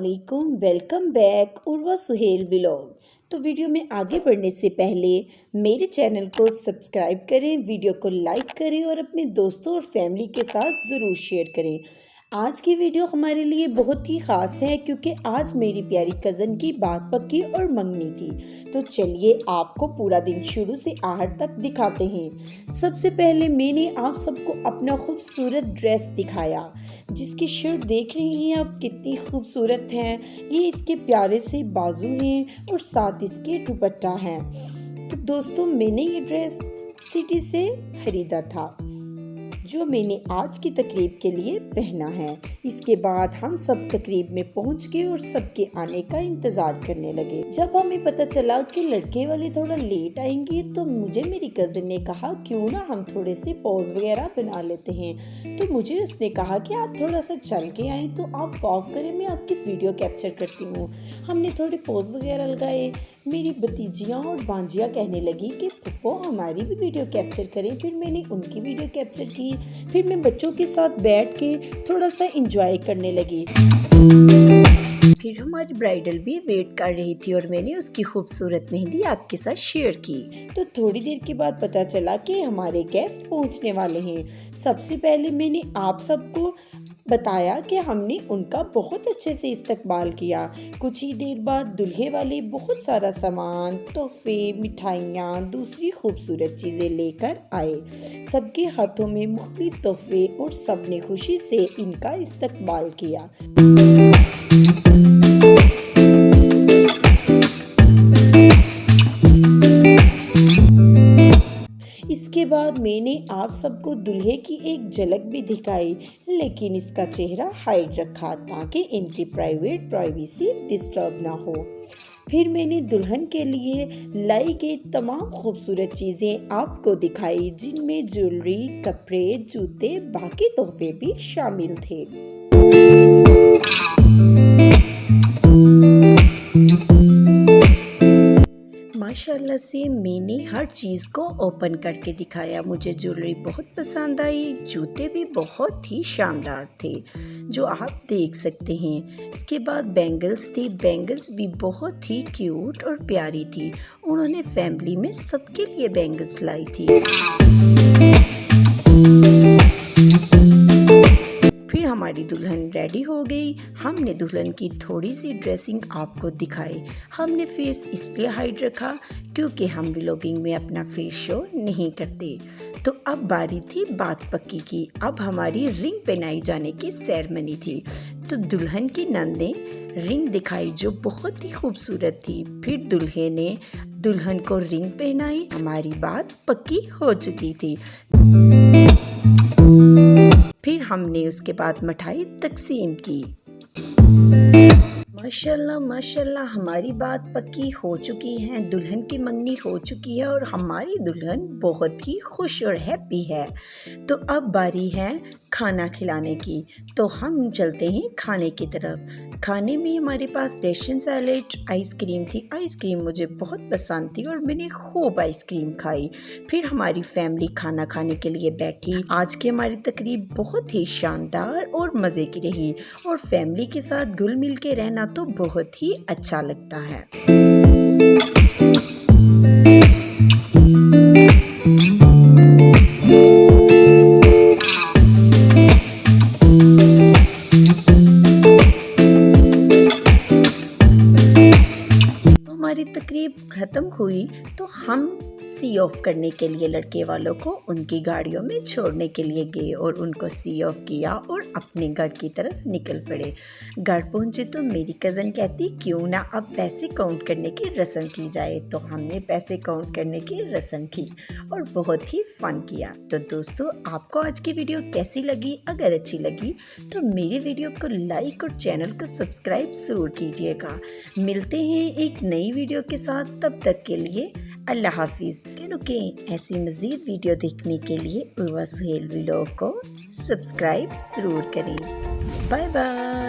अस्सलामुअलैकुम, welcome back Urwa Suhail vlog. तो video में आगे बढ़ने से पहले मेरे चैनल को सब्सक्राइब करें, वीडियो को लाइक करें और अपने दोस्तों और फैमिली के साथ ज़रूर शेयर करें। आज की वीडियो हमारे लिए बहुत ही ख़ास है क्योंकि आज मेरी प्यारी कज़न की बात पक्की और मंगनी थी। तो चलिए आपको पूरा दिन शुरू से आखिर तक दिखाते हैं। सबसे पहले मैंने आप सबको अपना खूबसूरत ड्रेस दिखाया, जिसकी शर्ट देख रही हैं आप कितनी खूबसूरत है। ये इसके प्यारे से बाजू हैं और साथ इसके दुपट्टा है। तो दोस्तों मैंने ये ड्रेस सिटी से खरीदा था, जो मैंने आज की तकरीब के लिए पहना है। इसके बाद हम सब तकरीब में पहुंच गए और सबके आने का इंतज़ार करने लगे। जब हमें पता चला कि लड़के वाले थोड़ा लेट आएंगे तो मुझे मेरी कज़न ने कहा क्यों ना हम थोड़े से पोज वगैरह बना लेते हैं। तो मुझे उसने कहा कि आप थोड़ा सा चल के आए तो आप वॉक करें, मैं आपकी वीडियो कैप्चर करती हूँ। हमने थोड़े पोज वगैरह लगाए। मेरी भतीजियाँ और भांजियाँ कहने लगी कि पप्पो हमारी भी वीडियो कैप्चर करें। फिर मैंने उनकी वीडियो कैप्चर की। फिर मैं बच्चों के साथ बैठ के थोड़ा सा एंजॉय करने लगी। फिर हमारी ब्राइडल भी वेट कर रही थी और मैंने उसकी खूबसूरत मेहंदी आपके साथ शेयर की। तो थोड़ी देर के बाद पता चला कि हमारे गेस्ट पहुंचने वाले हैं। सबसे पहले मैंने आप सबको बताया कि हमने उनका बहुत अच्छे से इस्तकबाल किया। कुछ ही देर बाद दूल्हे वाले बहुत सारा सामान, तोहफे, मिठाइयाँ, दूसरी खूबसूरत चीज़ें लेकर आए। सबके हाथों में मुख्तलिफ तोहफे और सबने खुशी से इनका इस्तकबाल किया। इसके बाद मैंने आप सबको दूल्हे की एक झलक भी दिखाई, लेकिन इसका चेहरा हाइड रखा ताकि इनकी प्राइवेट प्राइवेसी डिस्टर्ब ना हो। फिर मैंने दुल्हन के लिए लाई गई तमाम खूबसूरत चीज़ें आपको दिखाई, जिनमें ज्वेलरी, कपड़े, जूते, बाकी तोहफे भी शामिल थे। माशाल्लाह से मैंने हर चीज़ को ओपन करके दिखाया। मुझे ज्वेलरी बहुत पसंद आई, जूते भी बहुत ही शानदार थे जो आप देख सकते हैं। इसके बाद बैंगल्स थी, बैंगल्स भी बहुत ही क्यूट और प्यारी थी। उन्होंने फैमिली में सबके लिए बैंगल्स लाई थी। हमारी दुल्हन रेडी हो गई। हमने दुल्हन की थोड़ी सी ड्रेसिंग आपको दिखाई। हमने फेस इसलिए हाइड रखा क्योंकि हम व्लॉगिंग में अपना फेस शो नहीं करते। तो अब बारी थी बात पक्की की। अब हमारी रिंग पहनाई जाने की सेरेमनी थी। तो दुल्हन की नंद ने रिंग दिखाई जो बहुत ही खूबसूरत थी। फिर दूल्हे ने दुल्हन को रिंग पहनाई। हमारी बात पक्की हो चुकी थी। फिर हमने उसके बाद मिठाई तकसीम की। माशाल्लाह माशाल्लाह हमारी बात पक्की हो चुकी है, दुल्हन की मंगनी हो चुकी है और हमारी दुल्हन बहुत ही खुश और हैप्पी है। तो अब बारी है खाना खिलाने की। तो हम चलते हैं खाने की तरफ। खाने में हमारे पास रेशन सैलेड, आइसक्रीम थी। आइसक्रीम मुझे बहुत पसंद थी और मैंने खूब आइसक्रीम खाई। फिर हमारी फैमिली खाना खाने के लिए बैठी। आज की हमारी तकरीब बहुत ही शानदार और मज़े की रही और फैमिली के साथ घुल मिल के रहना तो बहुत ही अच्छा लगता है। हमारी तकरीब ख़त्म हुई तो हम सी ऑफ करने के लिए लड़के वालों को उनकी गाड़ियों में छोड़ने के लिए गए और उनको सी ऑफ किया और अपने घर की तरफ निकल पड़े। घर पहुंचे तो मेरी कज़न कहती क्यों ना अब पैसे काउंट करने की रस्म की जाए। तो हमने पैसे काउंट करने की रस्म की और बहुत ही फ़न किया। तो दोस्तों आपको आज की वीडियो कैसी लगी? अगर अच्छी लगी तो मेरी वीडियो को लाइक और चैनल को सब्सक्राइब ज़रूर कीजिएगा। मिलते हैं एक नई वीडियो के साथ, तब तक के लिए अल्लाह हाफिज़। रुकें ऐसी मज़ीद वीडियो देखने के लिए उर्वा सुहेल व्लॉग को सब्सक्राइब ज़रूर करें। Bye bye.